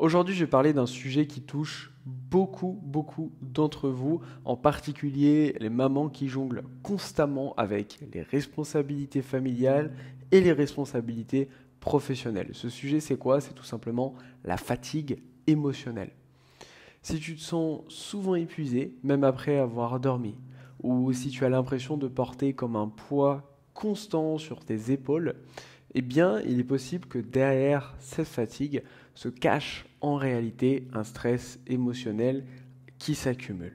Aujourd'hui, je vais parler d'un sujet qui touche beaucoup d'entre vous, en particulier les mamans qui jonglent constamment avec les responsabilités familiales et les responsabilités professionnelles. Ce sujet, c'est quoi? C'est tout simplement la fatigue émotionnelle. Si tu te sens souvent épuisé, même après avoir dormi, ou si tu as l'impression de porter comme un poids constant sur tes épaules, eh bien, il est possible que derrière cette fatigue se cache en réalité un stress émotionnel qui s'accumule.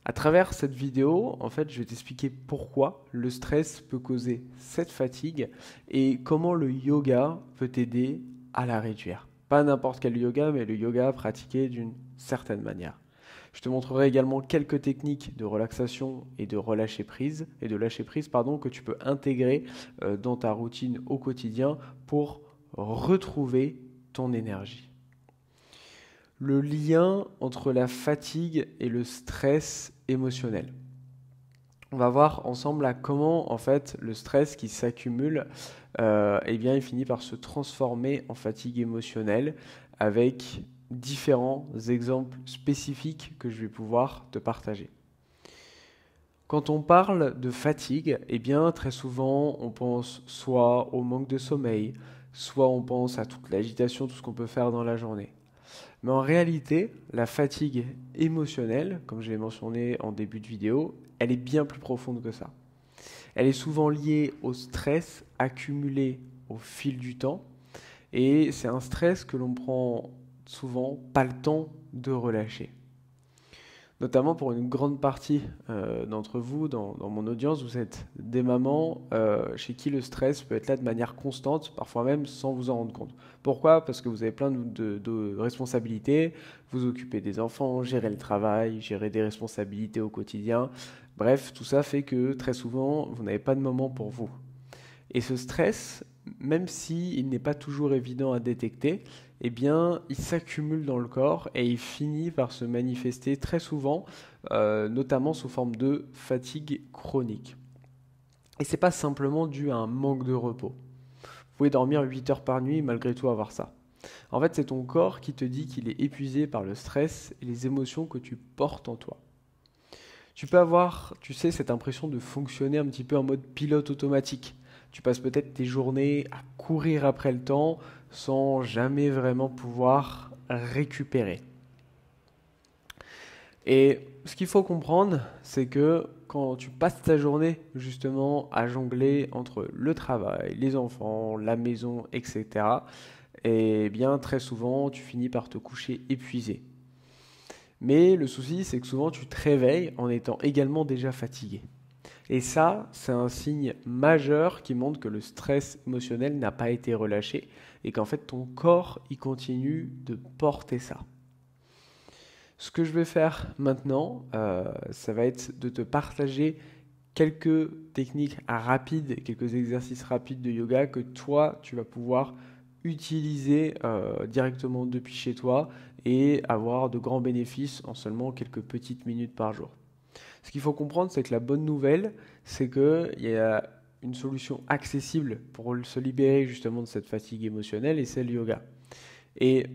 À travers cette vidéo, en fait, je vais t'expliquer pourquoi le stress peut causer cette fatigue et comment le yoga peut t'aider à la réduire. Pas n'importe quel yoga, mais le yoga pratiqué d'une certaine manière. Je te montrerai également quelques techniques de relaxation et de lâcher prise que tu peux intégrer dans ta routine au quotidien pour retrouver ton énergie. Le lien entre la fatigue et le stress émotionnel. On va voir ensemble là comment en fait le stress qui s'accumule, il finit par se transformer en fatigue émotionnelle avec différents exemples spécifiques que je vais pouvoir te partager. Quand on parle de fatigue, très souvent on pense soit au manque de sommeil, soit on pense à toute l'agitation, tout ce qu'on peut faire dans la journée. Mais en réalité, la fatigue émotionnelle, comme je l'ai mentionné en début de vidéo, elle est bien plus profonde que ça. Elle est souvent liée au stress accumulé au fil du temps, et c'est un stress que l'on prend souvent pas le temps de relâcher. Notamment pour une grande partie d'entre vous, dans mon audience, vous êtes des mamans chez qui le stress peut être là de manière constante, parfois même sans vous en rendre compte. Pourquoi? Parce que vous avez plein de responsabilités, vous occupez des enfants, gérer le travail, gérer des responsabilités au quotidien. Bref, tout ça fait que très souvent, vous n'avez pas de moment pour vous. Et ce stress, même s'il n'est pas toujours évident à détecter, il s'accumule dans le corps et il finit par se manifester très souvent, notamment sous forme de fatigue chronique. Et ce n'est pas simplement dû à un manque de repos. Vous pouvez dormir 8 heures par nuit et malgré tout avoir ça. En fait, c'est ton corps qui te dit qu'il est épuisé par le stress et les émotions que tu portes en toi. Tu peux avoir, cette impression de fonctionner un petit peu en mode pilote automatique. Tu passes peut-être tes journées à courir après le temps sans jamais vraiment pouvoir récupérer. Et ce qu'il faut comprendre, c'est que quand tu passes ta journée justement à jongler entre le travail, les enfants, la maison, etc., très souvent, tu finis par te coucher épuisé. Mais le souci, c'est que souvent, tu te réveilles en étant également déjà fatigué. Et ça, c'est un signe majeur qui montre que le stress émotionnel n'a pas été relâché et qu'en fait, ton corps, il continue de porter ça. Ce que je vais faire maintenant, ça va être de te partager quelques techniques rapides, quelques exercices rapides de yoga que toi, tu vas pouvoir utiliser directement depuis chez toi et avoir de grands bénéfices en seulement quelques petites minutes par jour. Ce qu'il faut comprendre, c'est que la bonne nouvelle, c'est qu'il y a une solution accessible pour se libérer justement de cette fatigue émotionnelle et c'est le yoga. Et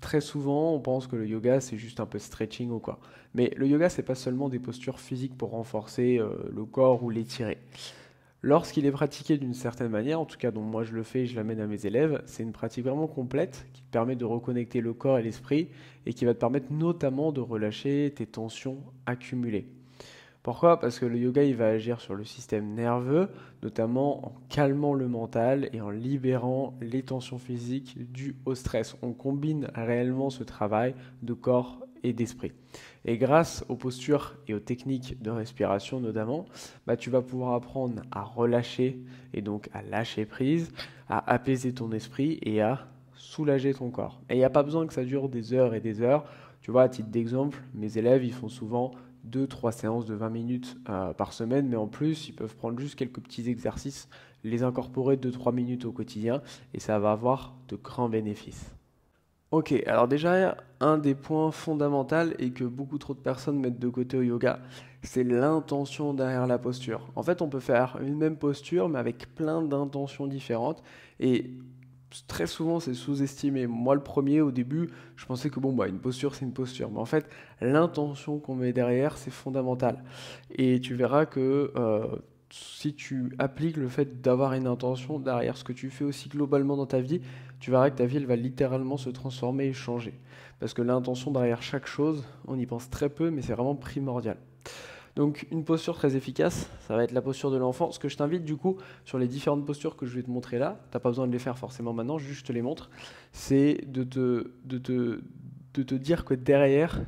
très souvent, on pense que le yoga, c'est juste un peu stretching ou quoi. Mais le yoga, c'est pas seulement des postures physiques pour renforcer le corps ou l'étirer. Lorsqu'il est pratiqué d'une certaine manière, en tout cas dont moi je le fais et je l'amène à mes élèves, c'est une pratique vraiment complète qui te permet de reconnecter le corps et l'esprit et qui va te permettre notamment de relâcher tes tensions accumulées. Pourquoi? Parce que le yoga, il va agir sur le système nerveux, notamment en calmant le mental et en libérant les tensions physiques dues au stress. On combine réellement ce travail de corps et d'esprit. Et grâce aux postures et aux techniques de respiration notamment, tu vas pouvoir apprendre à relâcher et donc à lâcher prise, à apaiser ton esprit et à soulager ton corps. Et il n'y a pas besoin que ça dure des heures et des heures. Tu vois, à titre d'exemple, mes élèves, ils font souvent 2-3 séances de 20 minutes par semaine, mais en plus, ils peuvent prendre juste quelques petits exercices, les incorporer 2-3 minutes au quotidien, et ça va avoir de grands bénéfices. Ok, alors déjà, un des points fondamentaux et que beaucoup trop de personnes mettent de côté au yoga, c'est l'intention derrière la posture. En fait, on peut faire une même posture, mais avec plein d'intentions différentes, et très souvent c'est sous-estimé. Moi le premier au début, je pensais que bon bah une posture c'est une posture, mais en fait l'intention qu'on met derrière c'est fondamental. Et tu verras que si tu appliques le fait d'avoir une intention derrière ce que tu fais aussi globalement dans ta vie, tu verras que ta vie elle va littéralement se transformer et changer. Parce que l'intention derrière chaque chose, on y pense très peu, mais c'est vraiment primordial. Donc une posture très efficace, ça va être la posture de l'enfant. Ce que je t'invite du coup sur les différentes postures que je vais te montrer là, t'as pas besoin de les faire forcément maintenant, juste je te les montre, c'est de te dire que derrière,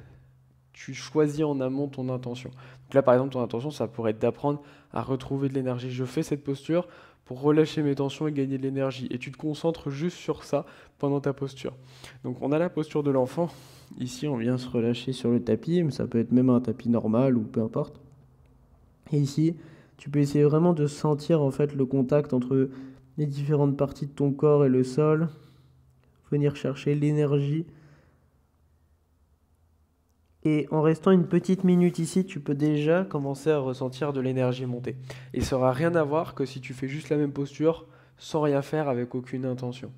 tu choisis en amont ton intention. Donc là par exemple ton intention ça pourrait être d'apprendre à retrouver de l'énergie. Je fais cette posture pour relâcher mes tensions et gagner de l'énergie. Et tu te concentres juste sur ça pendant ta posture. Donc on a la posture de l'enfant. Ici, on vient se relâcher sur le tapis, mais ça peut être même un tapis normal ou peu importe. Et ici, tu peux essayer vraiment de sentir en fait le contact entre les différentes parties de ton corps et le sol, venir chercher l'énergie. Et en restant une petite minute ici, tu peux déjà commencer à ressentir de l'énergie monter. Et ça n'aura rien à voir que si tu fais juste la même posture sans rien faire avec aucune intention.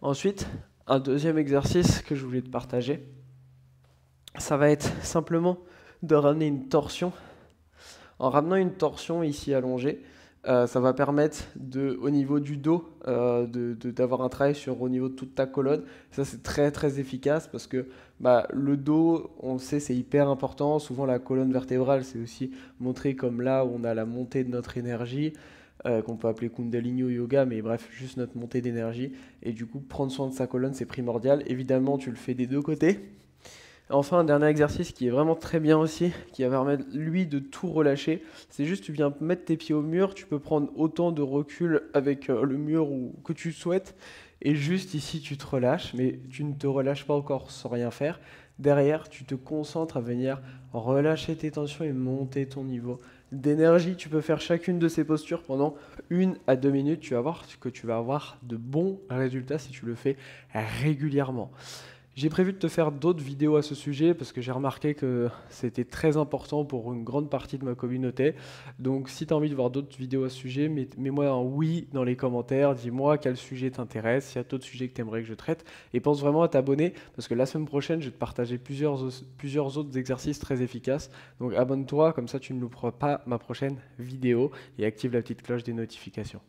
Ensuite, un deuxième exercice que je voulais te partager, ça va être simplement de ramener une torsion. En ramenant une torsion ici allongée, ça va permettre au niveau du dos d'avoir un travail au niveau de toute ta colonne. Ça c'est très très efficace parce que le dos, on le sait, c'est hyper important. Souvent la colonne vertébrale, c'est aussi montré comme là où on a la montée de notre énergie. Qu'on peut appeler Kundalini Yoga, mais bref, juste notre montée d'énergie. Et du coup, prendre soin de sa colonne, c'est primordial. Évidemment, tu le fais des deux côtés. Enfin, un dernier exercice qui est vraiment très bien aussi, qui va permettre, lui, de tout relâcher. C'est juste, tu viens mettre tes pieds au mur, tu peux prendre autant de recul avec le mur que tu souhaites. Et juste ici, tu te relâches, mais tu ne te relâches pas encore sans rien faire. Derrière, tu te concentres à venir relâcher tes tensions et monter ton niveau d'énergie. Tu peux faire chacune de ces postures pendant 1 à 2 minutes. Tu vas voir que tu vas avoir de bons résultats si tu le fais régulièrement. J'ai prévu de te faire d'autres vidéos à ce sujet parce que j'ai remarqué que c'était très important pour une grande partie de ma communauté. Donc si tu as envie de voir d'autres vidéos à ce sujet, mets-moi un oui dans les commentaires, dis-moi quel sujet t'intéresse, s'il y a d'autres sujets que tu aimerais que je traite. Et pense vraiment à t'abonner parce que la semaine prochaine, je vais te partager plusieurs autres exercices très efficaces. Donc abonne-toi, comme ça tu ne louperas pas ma prochaine vidéo et active la petite cloche des notifications.